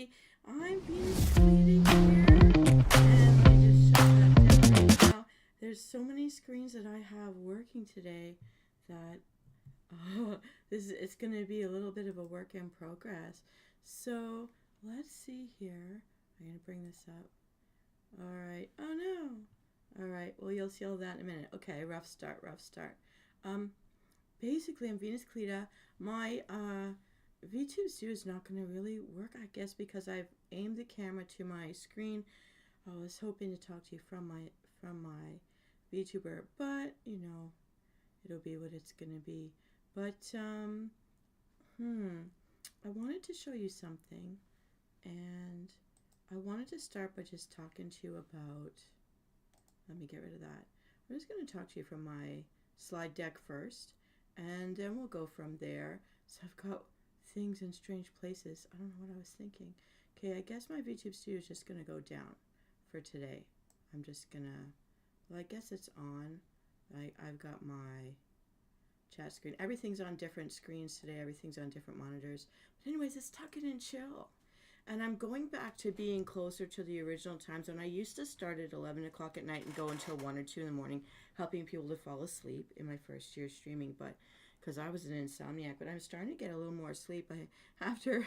everybody. I'm Venus Callida here, and let me just shut that down right now. There's so many screens that I have working today that it's going to be a little bit of a work in progress. So let's see here. I'm going to bring this up. All right. Oh no. All right. Well, you'll see all that in a minute. Okay. Rough start. Basically, I'm Venus Callida. My VTube Studio is not going to really work, I guess, because I've aimed the camera to my screen. I was hoping to talk to you from my VTuber, but you know, it'll be what it's going to be. But I wanted to show you something, and I wanted to start by just talking to you about. Let me get rid of that. I'm just going to talk to you from my slide deck first, and then we'll go from there. So I've got things in strange places. I don't know what I was thinking. Okay, I guess my VTube Studio is just going to go down for today. I'm just going to, well, I guess it's on. I've got my chat screen. Everything's on different screens today. Everything's on different monitors. But anyways, it's tuck it and chill. And I'm going back to being closer to the original time zone. I used to start at 11 o'clock at night and go until 1 or 2 in the morning, helping people to fall asleep in my first year streaming. But because I was an insomniac, but I'm starting to get a little more sleep. After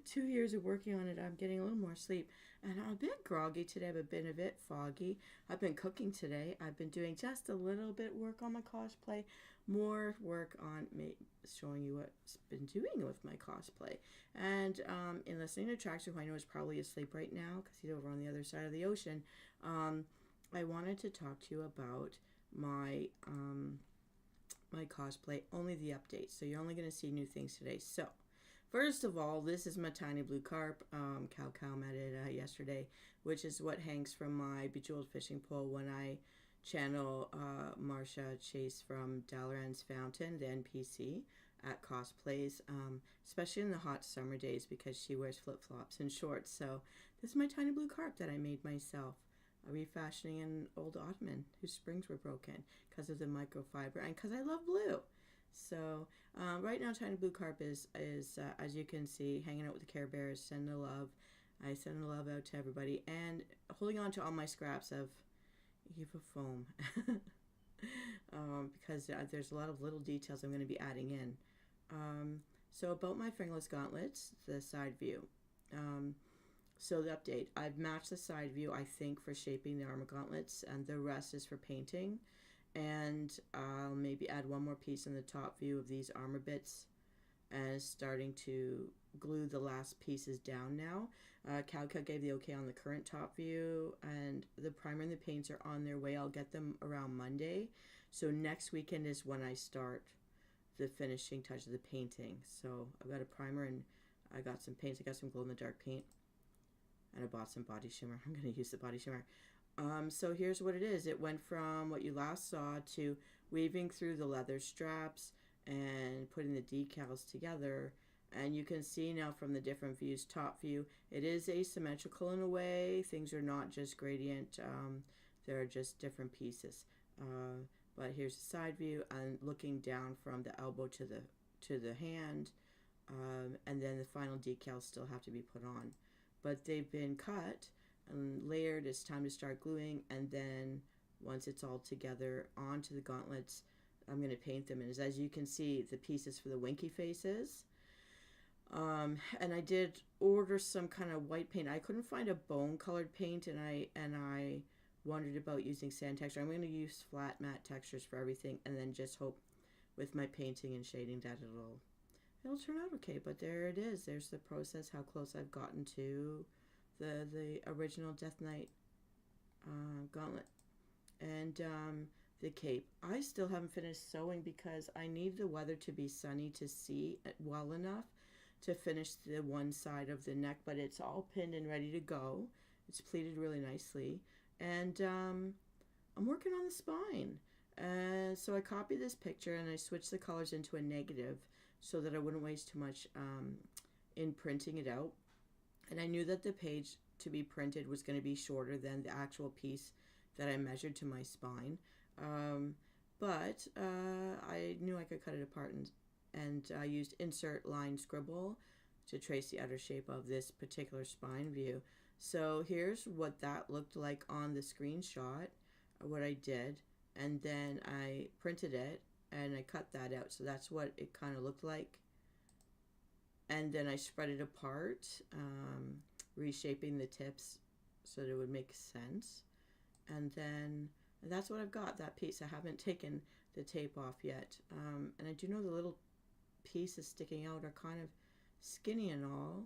2 years of working on it, I'm getting a little more sleep. And I'm a bit groggy today. I've been a bit foggy. I've been cooking today. I've been doing just a little bit work on my cosplay, more work on me, showing you what's been doing with my cosplay. And in listening to Traxxer, who I know is probably asleep right now because he's over on the other side of the ocean, I wanted to talk to you about my my cosplay, only the updates. So you're only going to see new things today. So first of all, this is my tiny blue carp. Cow met it yesterday, which is what hangs from my bejeweled fishing pole when I channel Marsha Chase from Dalaran's Fountain, the NPC, at cosplays, especially in the hot summer days because she wears flip-flops and shorts. So this is my tiny blue carp that I made myself, refashioning an old ottoman whose springs were broken because of the microfiber and because I love blue. So right now, tiny blue carp is as you can see, hanging out with the Care Bears, sending the love. I send the love out to everybody and holding on to all my scraps of Eva foam because there's a lot of little details I'm going to be adding in. So about my fingerless gauntlets, the side view. So the update, I've matched the side view, I think, for shaping the armor gauntlets, and the rest is for painting. And I'll maybe add one more piece in the top view of these armor bits and starting to glue the last pieces down now. Callida gave the okay on the current top view, and the primer and the paints are on their way. I'll get them around Monday. So next weekend is when I start the finishing touch of the painting. So I've got a primer and I got some paints. I got some glow-in-the-dark paint. And I bought some body shimmer. I'm going to use the body shimmer. So here's what it is. It went from what you last saw to weaving through the leather straps and putting the decals together. And you can see now from the different views, top view, it is asymmetrical in a way. Things are not just gradient. There are just different pieces. But here's the side view and looking down from the elbow to the hand. And then the final decals still have to be put on. But they've been cut and layered. It's time to start gluing, and then once it's all together onto the gauntlets, I'm going to paint them. And as you can see, the pieces for the winky faces. And I did order some kind of white paint. I couldn't find a bone colored paint, and I wondered about using sand texture. I'm going to use flat matte textures for everything, and then just hope with my painting and shading that it'll turn out okay. But there it is. There's the process, how close I've gotten to the original Death Knight gauntlet. And the cape. I still haven't finished sewing because I need the weather to be sunny to see it well enough to finish the one side of the neck, but it's all pinned and ready to go. It's pleated really nicely. And I'm working on the spine. So I copied this picture and I switched the colors into a negative so that I wouldn't waste too much in printing it out. And I knew that the page to be printed was going to be shorter than the actual piece that I measured to my spine. But I knew I could cut it apart, and I used insert line scribble to trace the outer shape of this particular spine view. So here's what that looked like on the screenshot, what I did, and then I printed it and I cut that out. So that's what it kind of looked like. And then I spread it apart, reshaping the tips so that it would make sense. And then that's what I've got, that piece. I haven't taken the tape off yet. And I do know the little pieces sticking out are kind of skinny and all,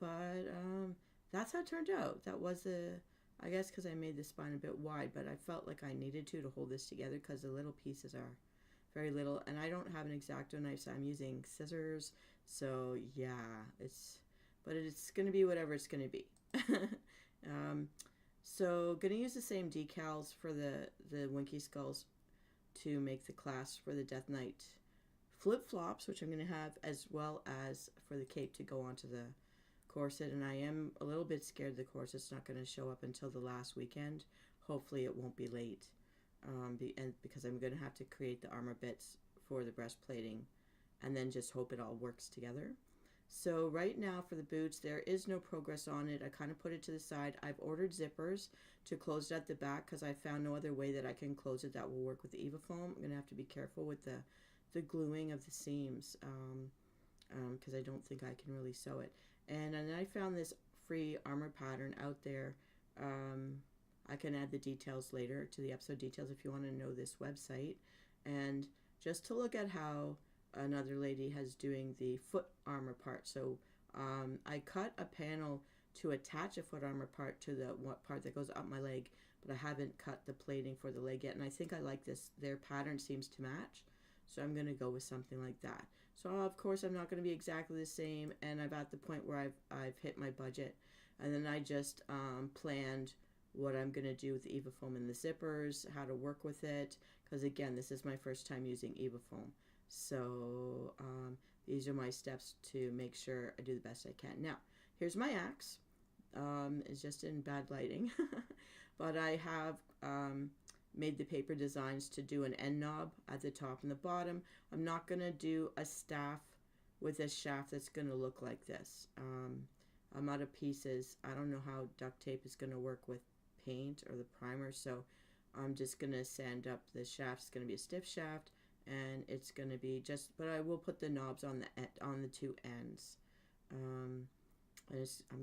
but that's how it turned out. That was I guess because I made the spine a bit wide, but I felt like I needed to hold this together because the little pieces are very little, and I don't have an X-Acto knife, so I'm using scissors. So yeah, it's going to be whatever it's going to be. So going to use the same decals for the Winky Skulls to make the clasp for the Death Knight flip-flops, which I'm going to have, as well as for the cape to go onto the corset. And I am a little bit scared the corset's not going to show up until the last weekend. Hopefully it won't be late, and because I'm going to have to create the armor bits for the breastplating and then just hope it all works together. So right now for the boots, there is no progress on it. I kind of put it to the side. I've ordered zippers to close it at the back because I found no other way that I can close it that will work with the EvaFoam. I'm going to have to be careful with the gluing of the seams because I don't think I can really sew it. And then I found this free armor pattern out there. I can add the details later to the episode details if you want to know this website. And just to look at how another lady has doing the foot armor part. So I cut a panel to attach a foot armor part to the part that goes up my leg, but I haven't cut the plating for the leg yet. And I think I like this. Their pattern seems to match. So I'm going to go with something like that. So of course I'm not going to be exactly the same, and I'm at the point where I've hit my budget. And then I just planned what I'm going to do with the EvaFoam and the zippers, how to work with it, because again, this is my first time using EvaFoam. So these are my steps to make sure I do the best I can. Now, here's my axe. It's just in bad lighting, but I have made the paper designs to do an end knob at the top and the bottom. I'm not going to do a staff with a shaft that's going to look like this. I'm out of pieces. I don't know how duct tape is going to work with paint or the primer, so I'm just going to sand up the shaft. It's going to be a stiff shaft, and it's going to be just, but I will put the knobs on the two ends. I'm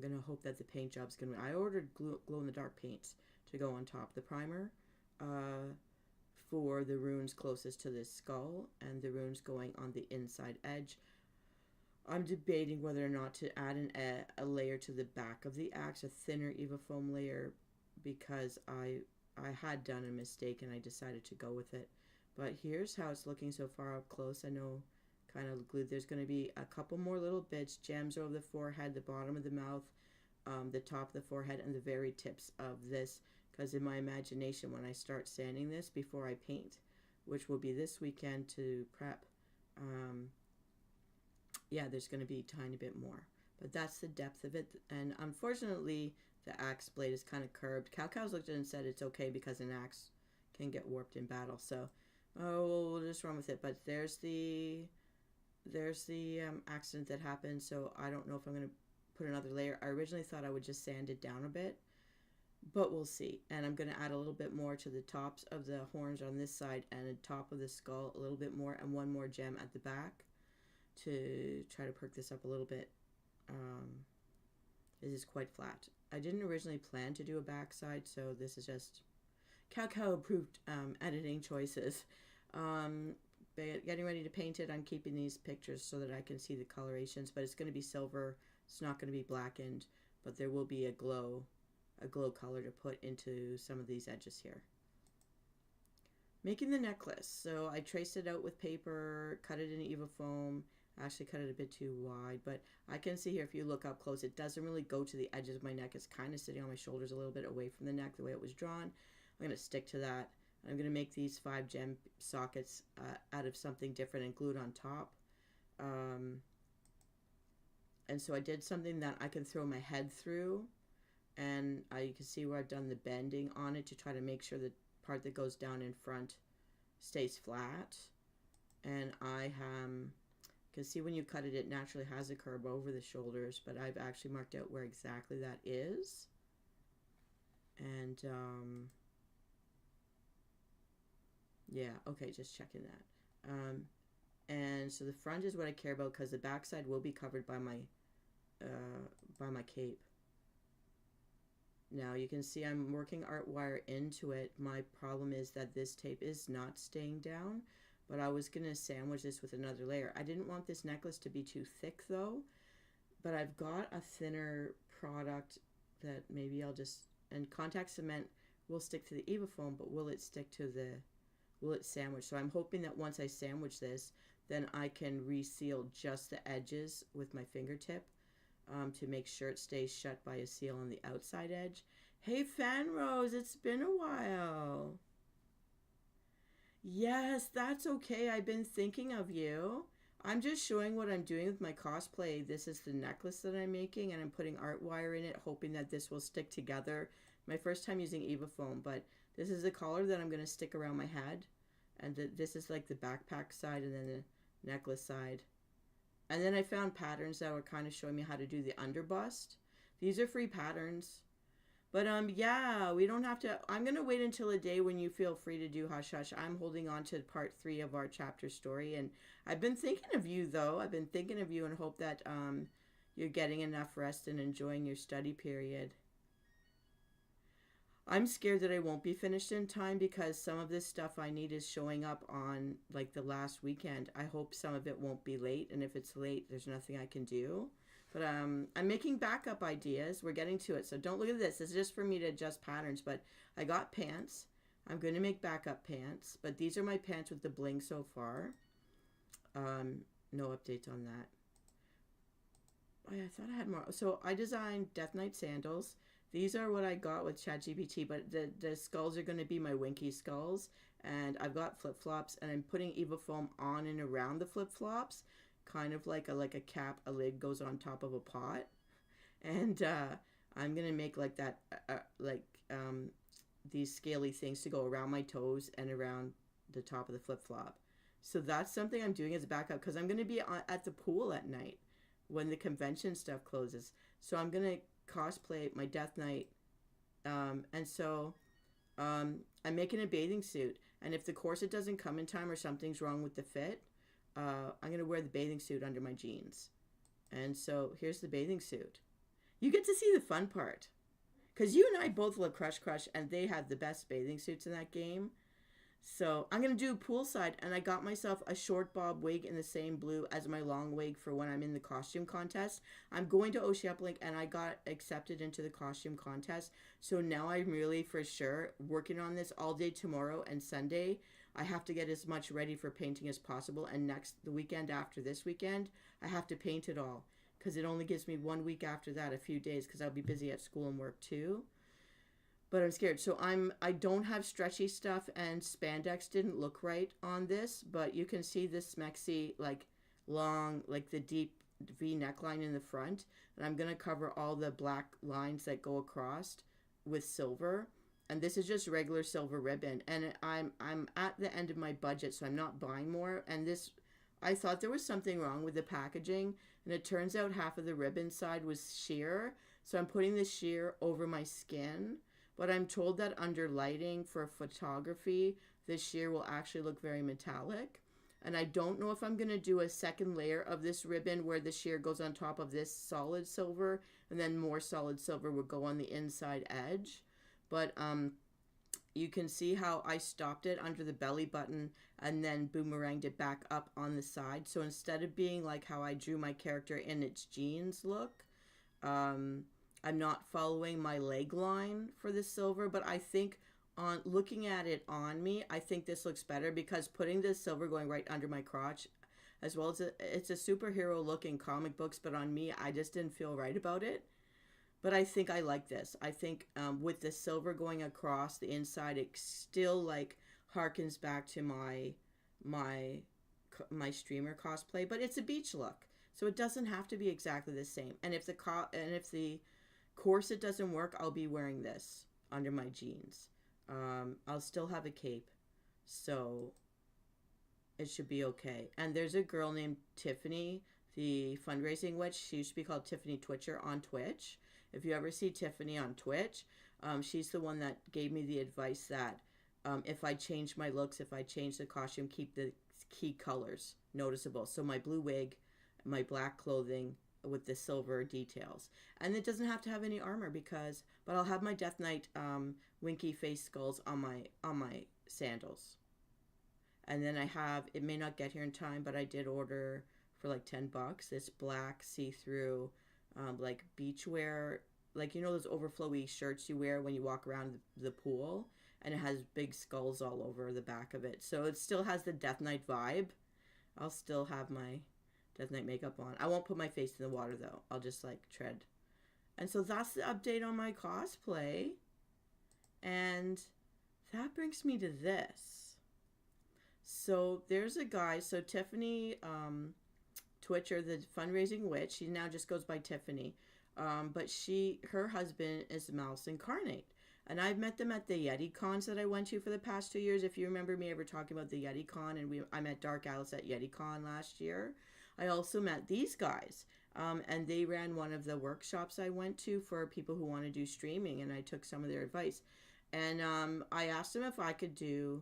going to hope that the paint job's going to, I ordered glow-in-the-dark paints to go on top. The primer for the runes closest to the skull and the runes going on the inside edge. I'm debating whether or not to add a layer to the back of the axe, a thinner EvaFoam layer, because I had done a mistake and I decided to go with it. But here's how it's looking so far up close. I know kind of glued. There's going to be a couple more little bits, gems over the forehead, the bottom of the mouth, the top of the forehead, and the very tips of this. Because in my imagination, when I start sanding this before I paint, which will be this weekend to prep, yeah, there's going to be a tiny bit more. But that's the depth of it. And unfortunately, the axe blade is kind of curved. Cow's looked at it and said it's okay because an axe can get warped in battle. So, we'll just run with it. But there's the accident that happened. So I don't know if I'm going to put another layer. I originally thought I would just sand it down a bit, but we'll see. And I'm going to add a little bit more to the tops of the horns on this side and the top of the skull a little bit more, and one more gem at the back to try to perk this up a little bit. This is quite flat. I didn't originally plan to do a backside, so this is just Cow approved editing choices. Getting ready to paint it, I'm keeping these pictures so that I can see the colorations, but it's going to be silver. It's not going to be blackened, but there will be a glow color to put into some of these edges here. Making the necklace. So I traced it out with paper, cut it in EvaFoam. I actually cut it a bit too wide, but I can see here if you look up close, it doesn't really go to the edges of my neck. It's kind of sitting on my shoulders a little bit away from the neck the way it was drawn. I'm going to stick to that. I'm going to make these 5 gem sockets out of something different and glue it on top. And so I did something that I can throw my head through, and you can see where I've done the bending on it to try to make sure the part that goes down in front stays flat. And I Because see, when you cut it, it naturally has a curve over the shoulders, but I've actually marked out where exactly that is. And, yeah, okay, just checking that. And so the front is what I care about because the backside will be covered by my cape. Now you can see I'm working art wire into it. My problem is that this tape is not staying down, but I was going to sandwich this with another layer. I didn't want this necklace to be too thick though, but I've got a thinner product that maybe I'll just, and contact cement will stick to the Eva foam, but will it stick to the, will it sandwich? So I'm hoping that once I sandwich this, then I can reseal just the edges with my fingertip. To make sure it stays shut by a seal on the outside edge. Hey FanRose, it's been a while. Yes, that's okay. I've been thinking of you. I'm just showing what I'm doing with my cosplay. This is the necklace that I'm making, and I'm putting art wire in it, hoping that this will stick together. My first time using Eva foam, but this is the collar that I'm going to stick around my head. And this is like the backpack side and then the necklace side. And then I found patterns that were kind of showing me how to do the underbust. These are free patterns. But yeah, we don't have to, I'm going to wait until a day when you feel free to do Hush Hush. I'm holding on to part 3 of our chapter story. And I've been thinking of you though. I've been thinking of you and hope that you're getting enough rest and enjoying your study period. I'm scared that I won't be finished in time because some of this stuff I need is showing up on like the last weekend. I hope some of it won't be late, and if it's late, there's nothing I can do. But I'm making backup ideas. We're getting to it, so don't look at this. This is just for me to adjust patterns, but I got pants. I'm going to make backup pants, but these are my pants with the bling so far. No updates on that. Oh, yeah, I thought I had more. So I designed Death Knight sandals. These are what I got with ChatGPT, but the skulls are going to be my Winky skulls. And I've got flip-flops, and I'm putting Eva foam on and around the flip-flops, kind of like a cap, a lid goes on top of a pot. And I'm going to make like that, these scaly things to go around my toes and around the top of the flip-flop. So that's something I'm doing as a backup because I'm going to be at the pool at night when the convention stuff closes. So I'm going to cosplay my Death Knight, and so I'm making a bathing suit, and if the corset doesn't come in time or something's wrong with the fit, I'm gonna wear the bathing suit under my jeans. And so here's the bathing suit. You get to see the fun part because you and I both love Crush Crush, and they have the best bathing suits in that game. So I'm going to do poolside, and I got myself a short bob wig in the same blue as my long wig for when I'm in the costume contest. I'm going to OshiUplink, and I got accepted into the costume contest. So now I'm really for sure working on this all day tomorrow and Sunday. I have to get as much ready for painting as possible, and the weekend after this weekend, I have to paint it all because it only gives me 1 week after that, a few days, because I'll be busy at school and work too. But I'm scared. So I don't have stretchy stuff, and spandex didn't look right on this, but you can see this smexy, like long, like the deep V neckline in the front. And I'm going to cover all the black lines that go across with silver. And this is just regular silver ribbon. And I'm at the end of my budget, so I'm not buying more. And this, I thought there was something wrong with the packaging, and it turns out half of the ribbon side was sheer. So I'm putting the sheer over my skin. But I'm told that under lighting for photography, the sheer will actually look very metallic. And I don't know if I'm going to do a second layer of this ribbon where the sheer goes on top of this solid silver, and then more solid silver would go on the inside edge. But you can see how I stopped it under the belly button and then boomeranged it back up on the side. So instead of being like how I drew my character in its jeans look, I'm not following my leg line for the silver, but I think on looking at it on me, I think this looks better because putting the silver going right under my crotch, as well as it's a superhero look in comic books, but on me, I just didn't feel right about it. But I think I like this. I think with the silver going across the inside, it still like harkens back to my streamer cosplay, but it's a beach look, so it doesn't have to be exactly the same. And if the corset doesn't work, I'll be wearing this under my jeans. I'll still have a cape. So it should be okay. And there's a girl named Tiffany, the fundraising witch. She used to be called Tiffany Twitcher on Twitch. If you ever see Tiffany on Twitch, she's the one that gave me the advice that if I change my looks, if I change the costume, keep the key colors noticeable. So my blue wig, my black clothing with the silver details. And it doesn't have to have any armor but I'll have my Death Knight winky face skulls on my sandals. And then I have, it may not get here in time, but I did order for like $10 this black see-through like beachwear, like, you know, those overflowy shirts you wear when you walk around the pool, and it has big skulls all over the back of it. So it still has the Death Knight vibe. I'll still have my Death Knight makeup on. I won't put my face in the water though. I'll just like tread. And so that's the update on my cosplay. And that brings me to this. So there's a guy, so Tiffany Twitcher, the fundraising witch, she now just goes by Tiffany. But her husband is MalusIncarnate. And I've met them at the Yeti cons that I went to for the past 2 years. If you remember me ever talking about the Yeti con, and I met Dark Alice at Yeti con last year. I also met these guys. And they ran one of the workshops I went to for people who want to do streaming, and I took some of their advice. And I asked them if I could do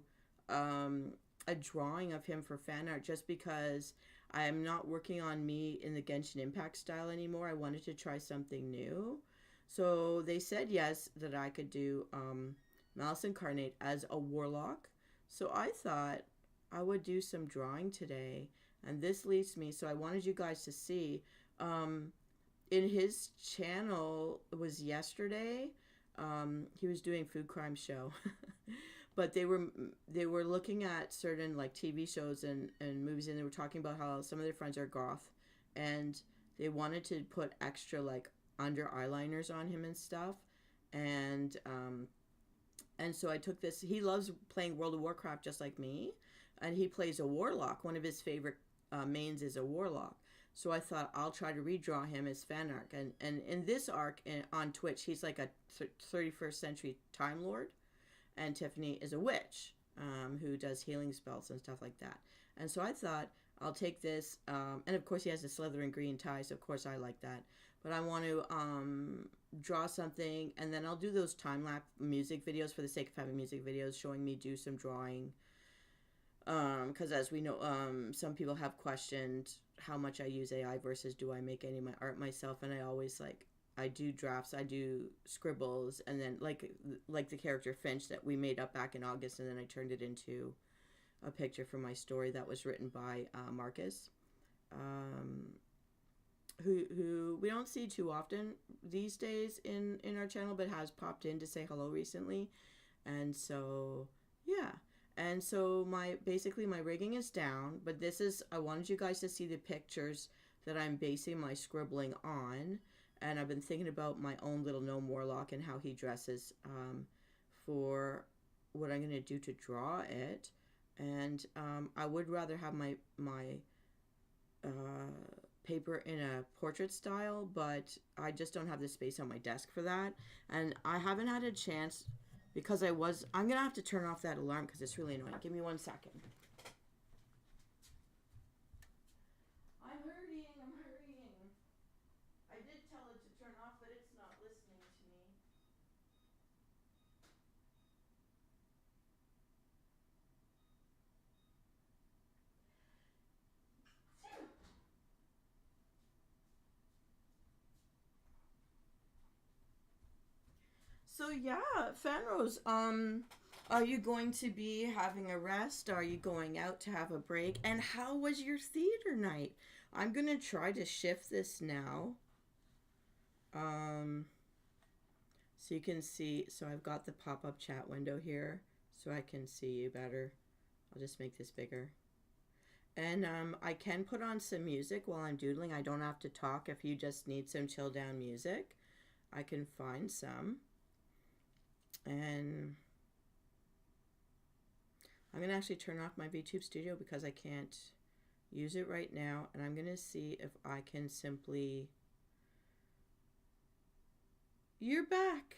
a drawing of him for fan art, just because I am not working on me in the Genshin Impact style anymore. I wanted to try something new. So they said yes, that I could do MalusIncarnate as a warlock. So I thought I would do some drawing today. And this leads me, so I wanted you guys to see, in his channel, it was yesterday, he was doing Food Crime Show. But they were looking at certain like TV shows and movies, and they were talking about how some of their friends are goth, and they wanted to put extra like under eyeliners on him and stuff, and so I took this. He loves playing World of Warcraft just like me, and he plays a warlock. One of his favorite mains is a warlock. So I thought I'll try to redraw him as fan arc, and in this arc on Twitch, he's like a 31st century Time Lord. And Tiffany is a witch who does healing spells and stuff like that. And so I thought I'll take this, and of course he has a Slytherin green tie, so of course I like that. But I want to draw something, and then I'll do those time-lapse music videos for the sake of having music videos showing me do some drawing. Because as we know, some people have questioned how much I use AI versus do I make any of my art myself, and I always I do drafts, I do scribbles, and then like the character Finch that we made up back in August, and then I turned it into a picture for my story that was written by Marcus, who we don't see too often these days in our channel, but has popped in to say hello recently. And so yeah, and so basically my rigging is down, but I wanted you guys to see the pictures that I'm basing my scribbling on. And I've been thinking about my own little gnome warlock and how he dresses for what I'm going to do to draw it. And I would rather have my paper in a portrait style, but I just don't have the space on my desk for that. And I haven't had a chance because I'm going to have to turn off that alarm because it's really annoying. Give me 1 second. So yeah, FanRose, are you going to be having a rest? Are you going out to have a break? And how was your theater night? I'm going to try to shift this now. So you can see, so I've got the pop-up chat window here so I can see you better. I'll just make this bigger. And I can put on some music while I'm doodling. I don't have to talk. If you just need some chill down music, I can find some. And I'm going to actually turn off my VTube Studio because I can't use it right now. And I'm going to see if I can simply... You're back.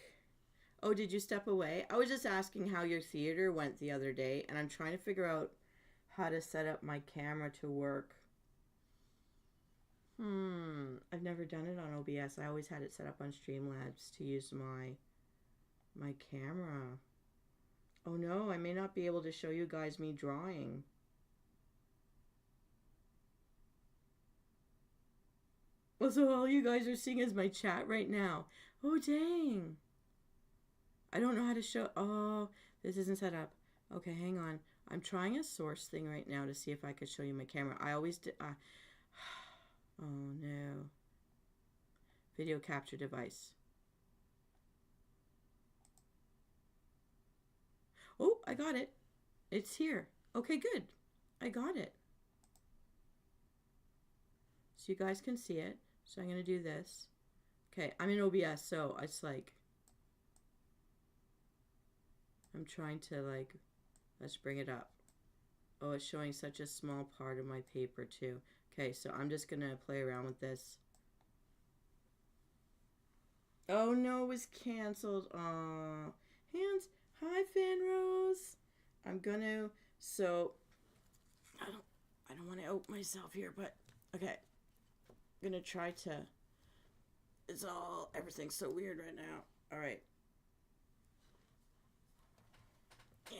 Oh, did you step away? I was just asking how your theater went the other day, and I'm trying to figure out how to set up my camera to work. I've never done it on OBS. I always had it set up on Streamlabs to use my camera. Oh no, I may not be able to show you guys me drawing. Well, so all you guys are seeing is my chat right now. Oh dang. I don't know how to show. Oh, this isn't set up. Okay, hang on. I'm trying a source thing right now to see if I could show you my camera. I always did. Oh no. Video capture device. Oh, I got it. It's here. Okay, good. I got it. So you guys can see it. So I'm going to do this. Okay, I'm in OBS, so it's like, I'm trying to like, let's bring it up. Oh, it's showing such a small part of my paper too. Okay, so I'm just going to play around with this. Oh no, it was canceled. Aw. Hands. Hi, FanRose. I'm going to, so, I don't want to out myself here, but, okay. I'm going to try to, everything's so weird right now. All right. Yeah.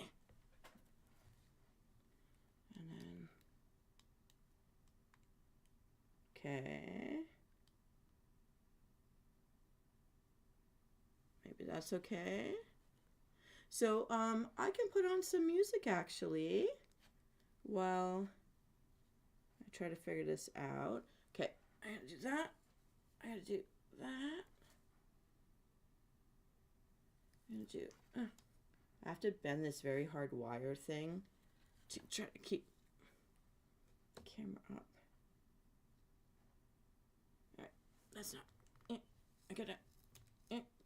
And then, okay. Maybe that's okay. So, I can put on some music actually while I try to figure this out. Okay, I gotta do that. I gotta do that. I'm gonna do, I have to bend this very hard wire thing to try to keep the camera up. Alright, that's not, I gotta,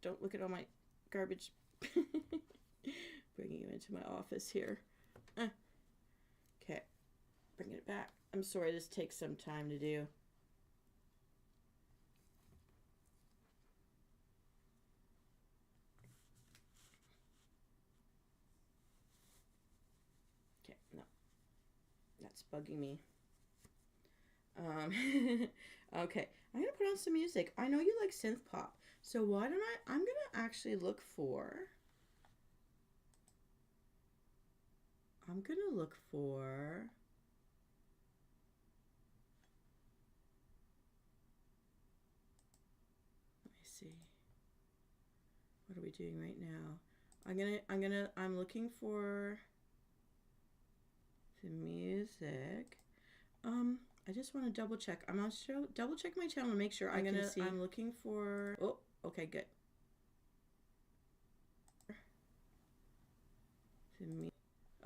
don't look at all my garbage. Bringing you into my office here. Okay, bring it back. I'm sorry, this takes some time to do. Okay, no, that's bugging me. Okay, I'm gonna put on some music. I know you like synth pop, so why don't I'm gonna actually look for. I'm gonna look for. Let me see. What are we doing right now? I'm looking for the music. I just want to double check. I'm on show. Double check my channel to make sure. I'm looking for. Oh, okay, good.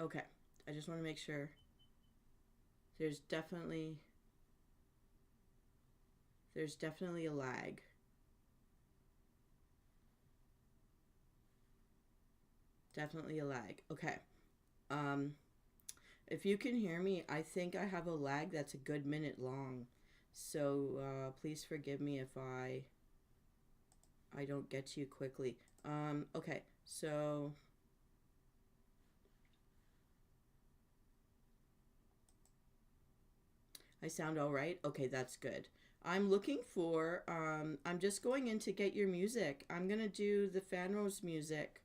Okay, I just want to make sure. There's definitely a lag. Definitely a lag. Okay. If you can hear me, I think I have a lag that's a good minute long. So please forgive me if I don't get to you quickly. Okay, so I sound all right? Okay, that's good. I'm looking for, I'm just going in to get your music. I'm going to do the FanRose music.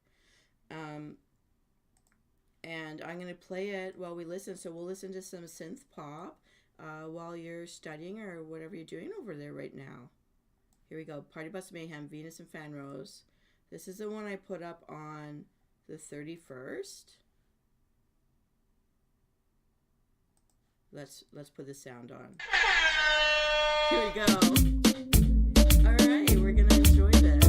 And I'm going to play it while we listen. So we'll listen to some synth pop while you're studying or whatever you're doing over there right now. Here we go. Party Bus Mayhem, Venus and FanRose. This is the one I put up on the 31st. Let's put the sound on. Here we go. All right, we're gonna enjoy this.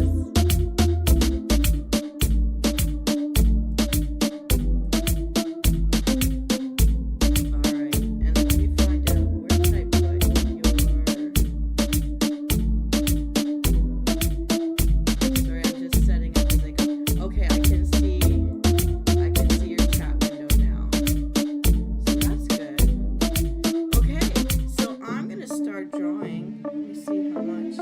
All right, and let me find out where did I put your. Sorry, I'm just setting up as I go. Okay, I can see your chat window now. So that's good. Okay, so I'm gonna start drawing. Let me see how much.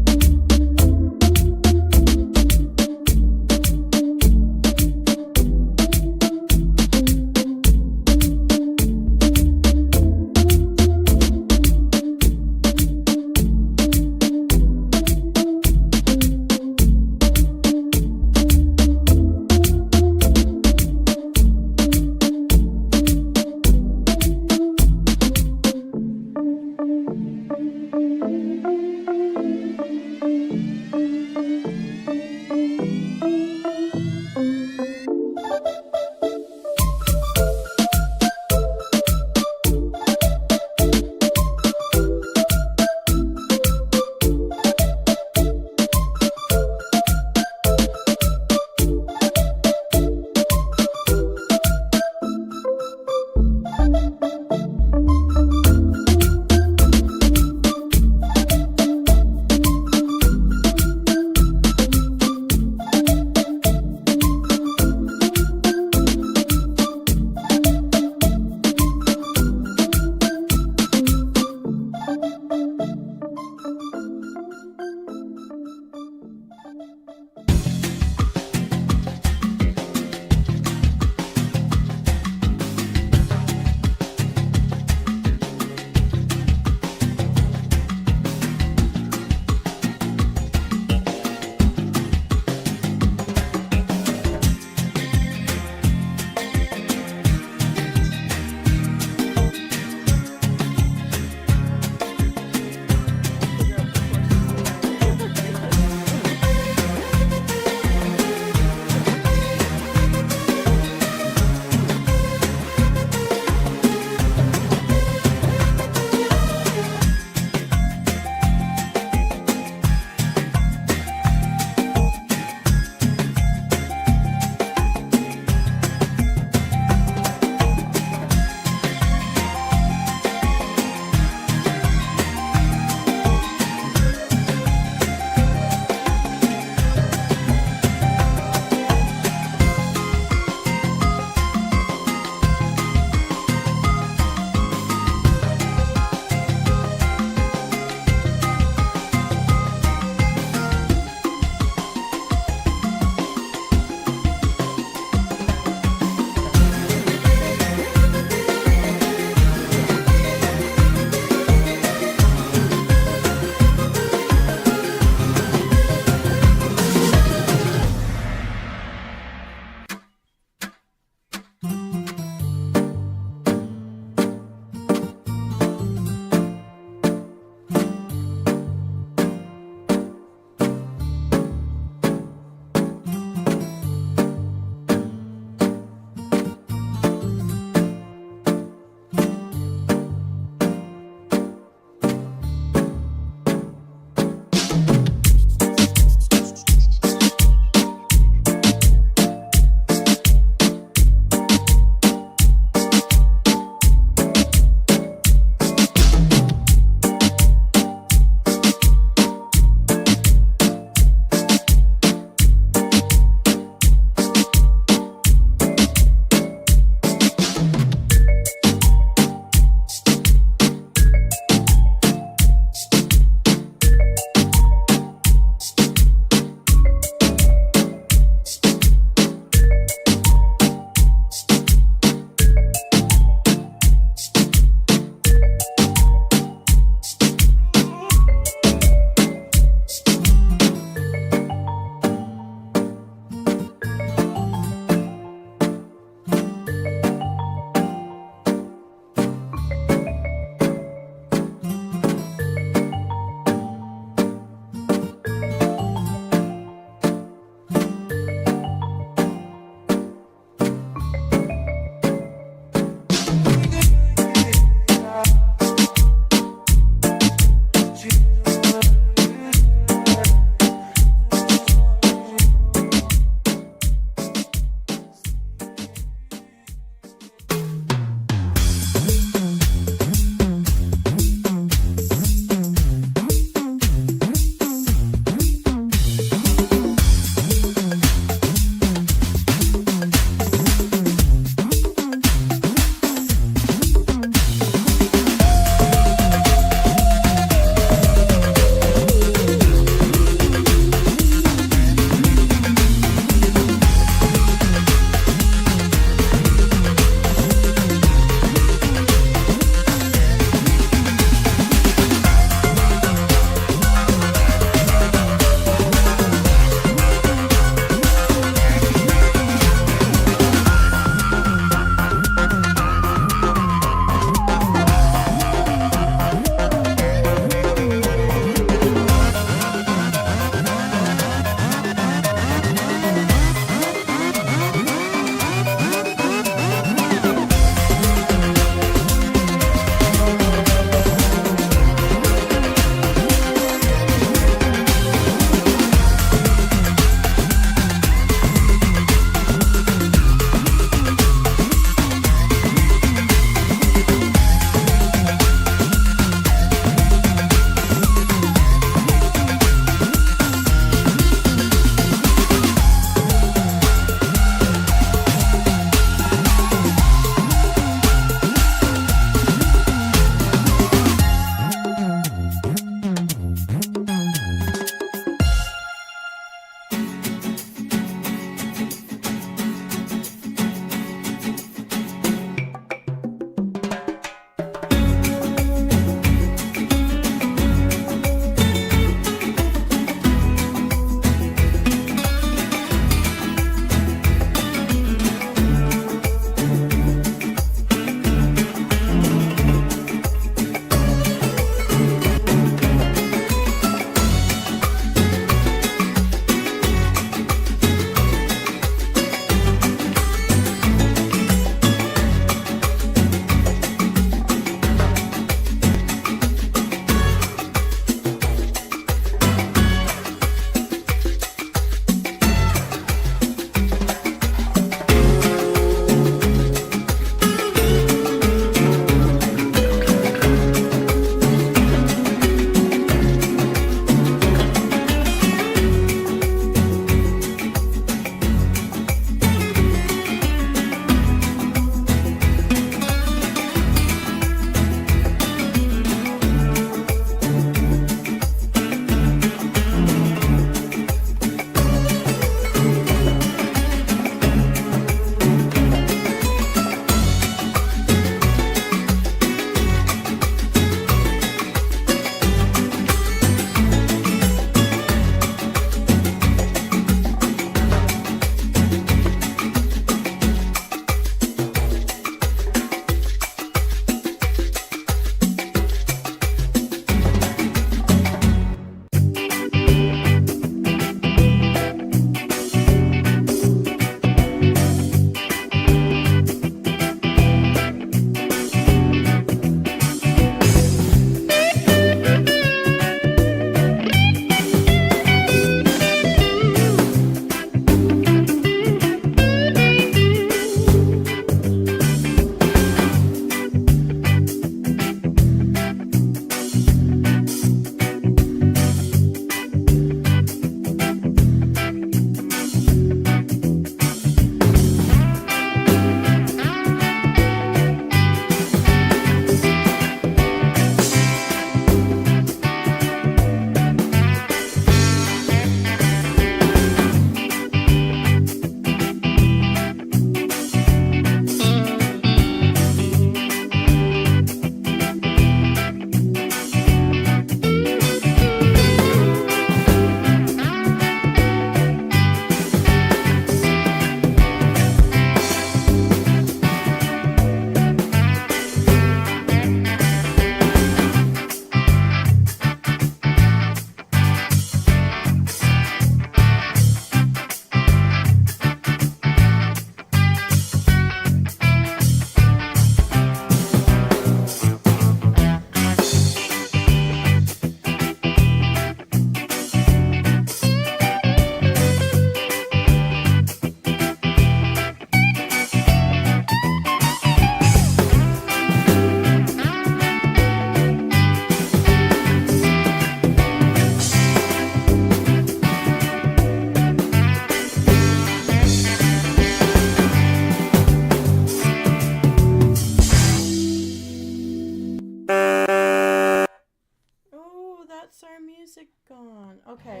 on. Okay.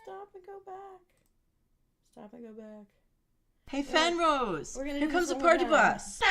Stop and go back. Stop and go back. Hey, FanRose! Here comes the the party bus!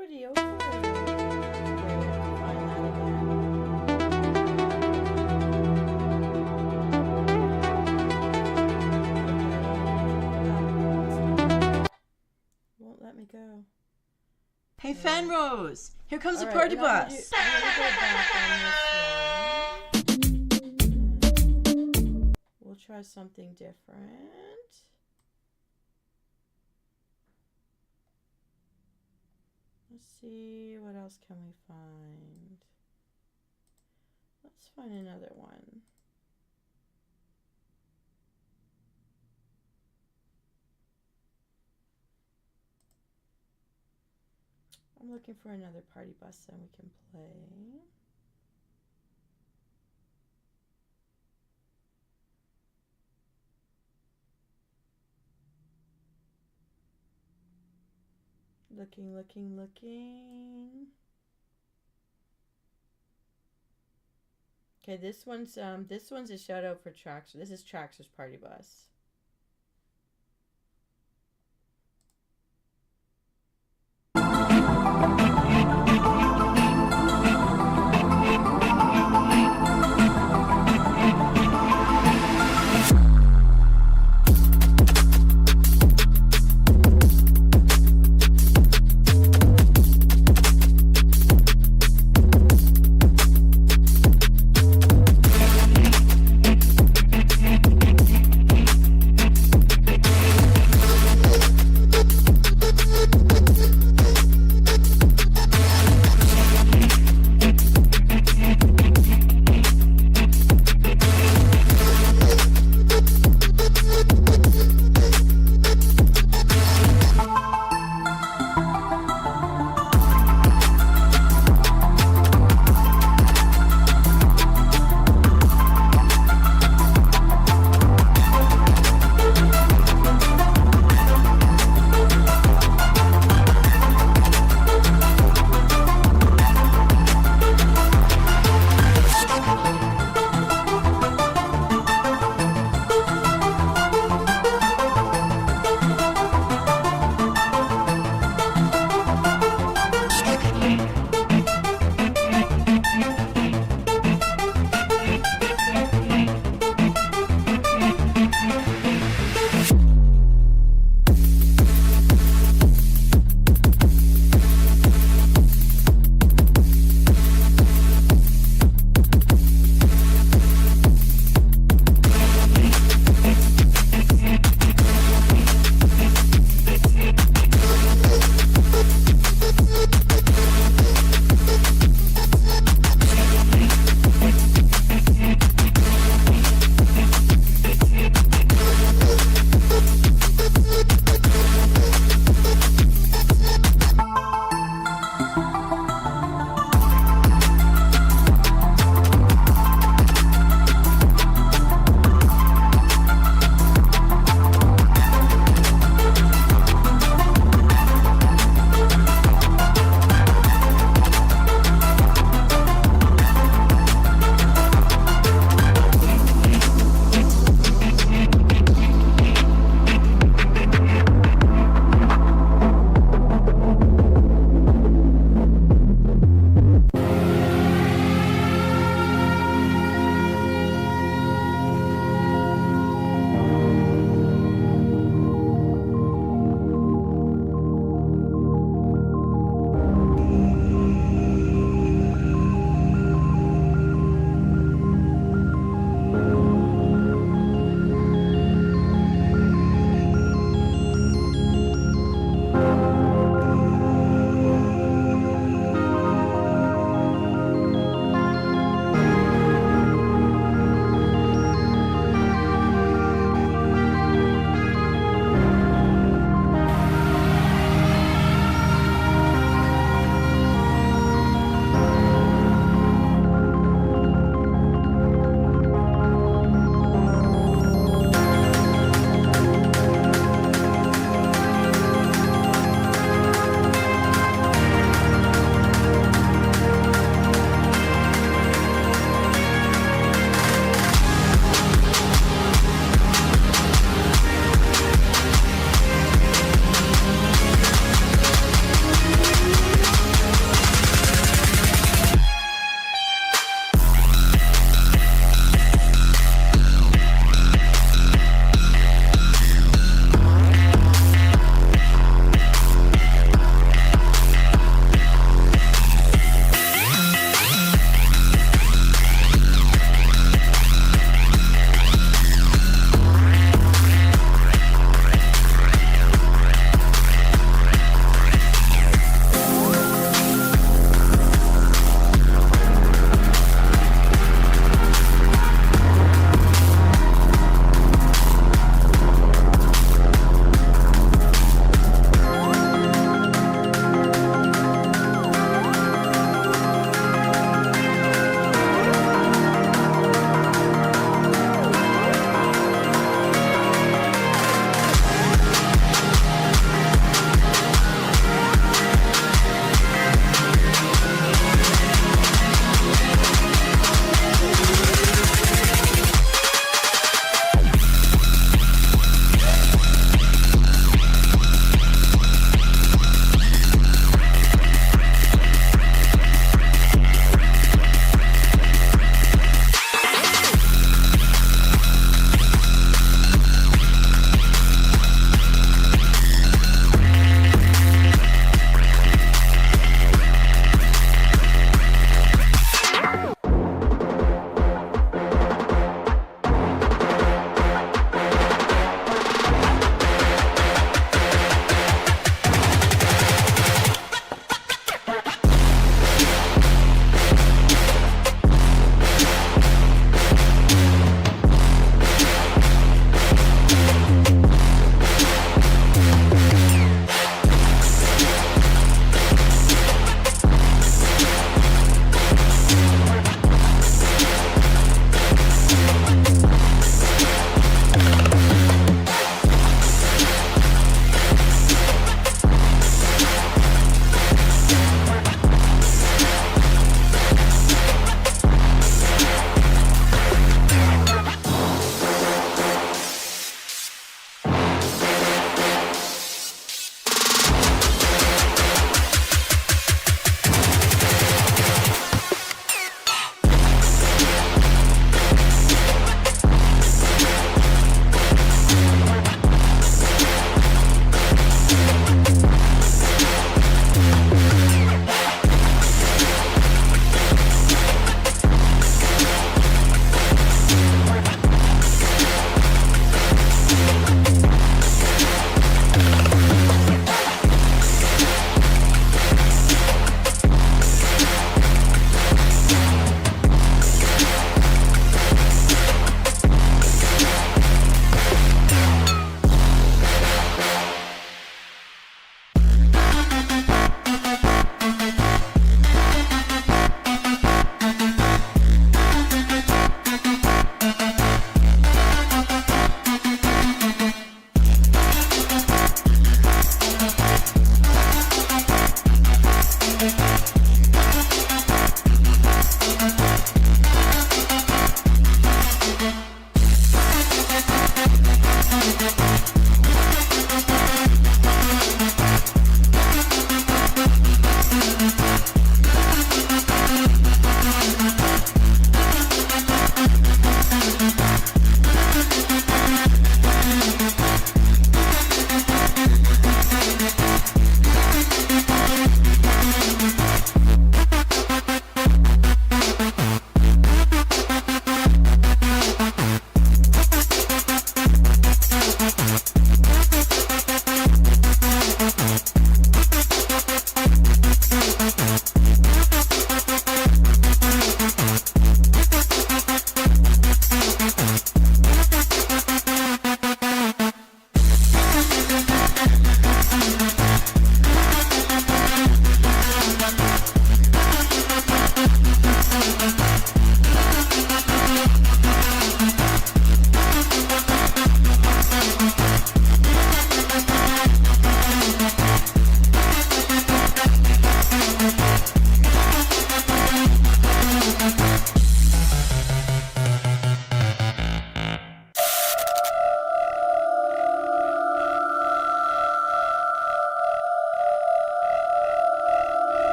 already over. Okay, we have to find that again. Won't let me go. Hey, FanRose, here comes the All right, party I'm gonna bus. I'm gonna go back on this one. We'll try something different. Let's see, what else can we find? Let's find another one. I'm looking for another party bus then we can play. Looking. Okay, this one's a shout out for Traxxer. This is Traxxer's party bus.